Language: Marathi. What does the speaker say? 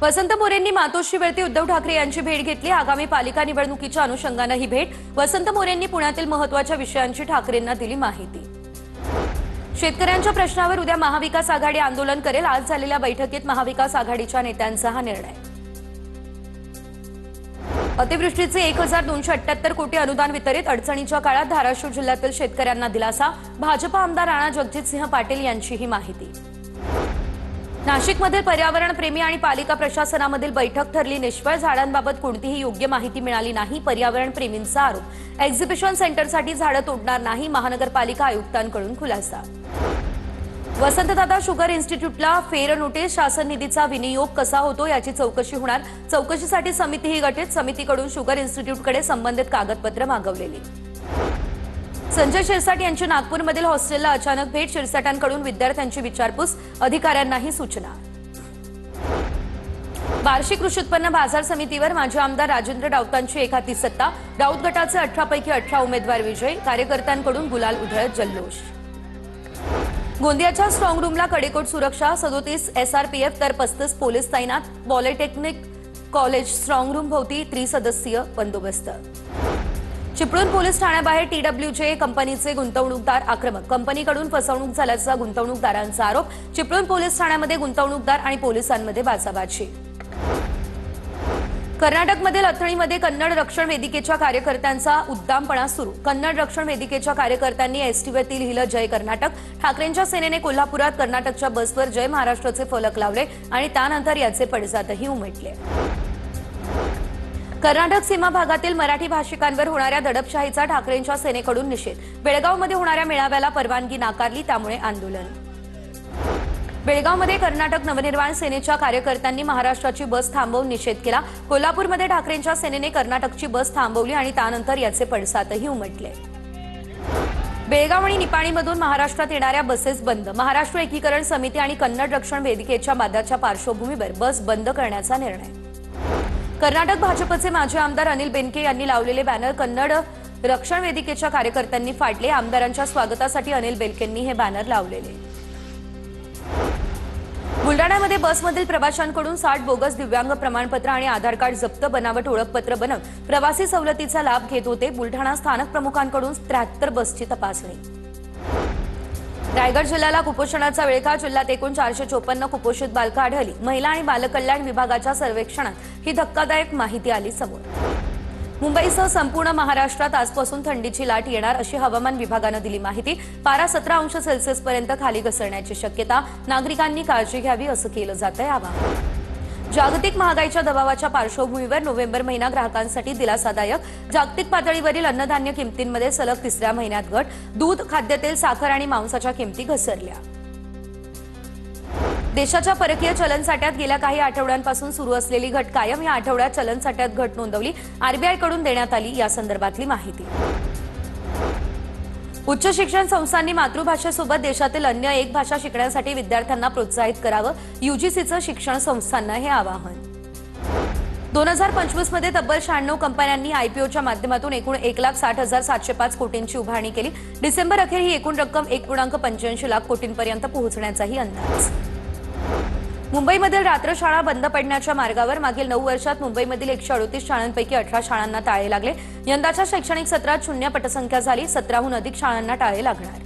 वसंत मोरेंनी मातोश्रीवरती उद्धव ठाकरे यांची भेट घेतली। आगामी पालिका निवडणुकीच्या अनुषंगाने ही भेट। वसंत मोरेंनी पुण्यातील महत्त्वाच्या विषयांची ठाकरेंना दिली माहिती। शेतकऱ्यांच्या प्रश्नावर उद्या महाविकास आघाडी आंदोलन करेल। आज झालेल्या बैठकीत महाविकास आघाडीच्या नेत्यांचा हा निर्णय। अतिवृष्टीचे 1278 कोटी अनुदान वितरित। अडचणीच्या काळात धाराशिव जिल्ह्यातील शेतकऱ्यांना दिलासा। भाजप आमदार राणा जगजितसिंह पाटील यांची ही माहिती। नाशिकमध्ये पर्यावरण प्रेमी आणि पालिका प्रशासनामधील बैठक ठरली निष्फळ। झाडांबाबत कोणतीही योग्य माहिती मिळाली नाही, पर्यावरण प्रेमींचा आरोप। एक्झिबिशन सेंटरसाठी झाडं तोडणार नाही, महानगरपालिका आयुक्तांकडून खुलासा। वसंतदादा शुगर इन्स्टिट्यूटला फेर नोटीस। शासन निधीचा विनियोग कसा होतो याची चौकशी होणार। चौकशीसाठी समितीही गठीत। समितीकडून शुगर इन्स्टिट्यूटकडे संबंधित कागदपत्र मागवलेली। संजय शिरसाट यांची नागपूरमधील हॉस्टेलला अचानक भेट। शिरसाटांकडून विद्यार्थ्यांची विचारपूस, अधिकाऱ्यांनाही सूचना। बार्शी कृषी उत्पन्न बाजार समितीवर माजी आमदार राजेंद्र राऊतांची एकहाती सत्ता। राऊत गटाचे 18 पैकी 18 उमेदवार विजयी। कार्यकर्त्यांकडून गुलाल उधळत जल्लोष। गोंदियाच्या स्ट्रॉंग रूमला कडेकोट सुरक्षा। 37 SRPF तर 35 पोलीस तैनात। पॉलिटेक्निक कॉलेज स्ट्रॉंग रूम भोवती त्रिसदस्यीय बंदोबस्त। चिपळूण पोलीस ठाण्याबाहेर TWJ कंपनीचे गुंतवणूकदार आक्रमक। कंपनीकडून फसवणूक झाल्याचा गुंतवणूकदारांचा आरोप। चिपळूण पोलीस ठाण्यामध्ये गुंतवणूकदार आणि पोलिसांमध्ये बाचाबाची। कर्नाटकमधील अथणीमध्ये कन्नड रक्षण वेदिकेच्या कार्यकर्त्यांचा उद्दामपणा सुरू। कन्नड रक्षण वेदिकेच्या कार्यकर्त्यांनी एसटीवरती लिहिलं जय कर्नाटक। ठाकरेंच्या सेनेने कोल्हापुरात कर्नाटकच्या बसवर जय महाराष्ट्राचे फलक लावले आणि त्यानंतर याचे पडसादही उमटले। कर्नाटक सीमा भागातील मराठी भाषिकांवर होणाऱ्या दडपशाहीचा ठाकरेंच्या सेनेकडून निषेध। बेळगावमध्ये होणाऱ्या मेळाव्याला परवानगी नाकारली, त्यामुळे आंदोलन। बेळगावमध्ये कर्नाटक नवनिर्माण सेनेच्या कार्यकर्त्यांनी महाराष्ट्राची बस थांबवून निषेध केला। कोल्हापूरमध्ये ठाकरेंच्या सेनेने कर्नाटकची बस थांबवली आणि त्यानंतर याचे पडसादही उमटले। बेळगाव आणि निपाणीमधून महाराष्ट्रात येणाऱ्या बसेस बंद। महाराष्ट्र एकीकरण समिती आणि कन्नड रक्षण वेदिकेच्या वादाच्या पार्श्वभूमीवर बस बंद करण्याचा निर्णय। कर्नाटक भाजपचे माजी आमदार अनिल बेनके यांनी लावलेले बॅनर कन्नड रक्षण वेदिकेच्या कार्यकर्त्यांनी फाडले। आमदारांच्या स्वागतासाठी अनिल बेनकेंनी हे बॅनर लावलेले। बुलडाण्यामध्ये बसमधील प्रवाशांकडून 60 बोगस दिव्यांग प्रमाणपत्र आणि आधार कार्ड जप्त। बनावट ओळखपत्र बनवून प्रवासी सवलतीचा लाभ घेत होते। बुलढाणा स्थानक प्रमुखांकडून 73 बसची तपासणी। रायगड जिल्ह्याला कुपोषणाचा विळखा। जिल्ह्यात एकूण 454 कुपोषित बालकं आढळली। महिला आणि बालकल्याण विभागाच्या सर्वेक्षणात ही धक्कादायक माहिती आली समोर। मुंबईसह संपूर्ण महाराष्ट्रात आजपासून थंडीची लाट येणार अशी हवामान विभागानं दिली माहिती। पारा 17 अंश सेल्सिअसपर्यंत खाली घसरण्याची शक्यता। नागरिकांनी काळजी घ्यावी असं केलं जातंय आवाहन। जागतिक महागाईच्या दबावाच्या पार्श्वभूमीवर नोव्हेंबर महिना ग्राहकांसाठी दिलासादायक। जागतिक पातळीवरील अन्नधान्य किमतींमध्ये सलग तिसऱ्या महिन्यात घट। दूध, खाद्यतेल, साखर आणि मांसाच्या किमती घसरल्या। देशाच्या परकीय चलनसाठ्यात गेल्या काही आठवड्यांपासून सुरू असलेली घट कायम। या आठवड्यात चलनसाठ्यात घट नोंदवली। RBIकडून देण्यात आली या संदर्भातली माहिती। उच्च शिक्षण संस्थांनी मातृभाषेसोबत देशातील अन्य एक भाषा शिकण्यासाठी विद्यार्थ्यांना प्रोत्साहित करावं। UGCचं शिक्षण संस्थांना हे आवाहन। 2025 मध्ये तब्बल 96 कंपन्यांनी IPOच्या माध्यमातून एकूण 1,60,705 कोटींची उभारणी केली। डिसेंबर अखेर ही एकूण रक्कम 1.85 लाख कोटींपर्यंत पोहोचण्याचाही अंदाज। मुंबईमधील रात्र शाळा बंद पडण्याच्या मार्गावर। मागील 9 वर्षात मुंबईमधील 138 शाळांपैकी 18 शाळांना टाळे लागले। यंदाच्या शैक्षणिक सत्रात 0 पटसंख्या झाली। 17हून अधिक शाळांना टाळे लागणार।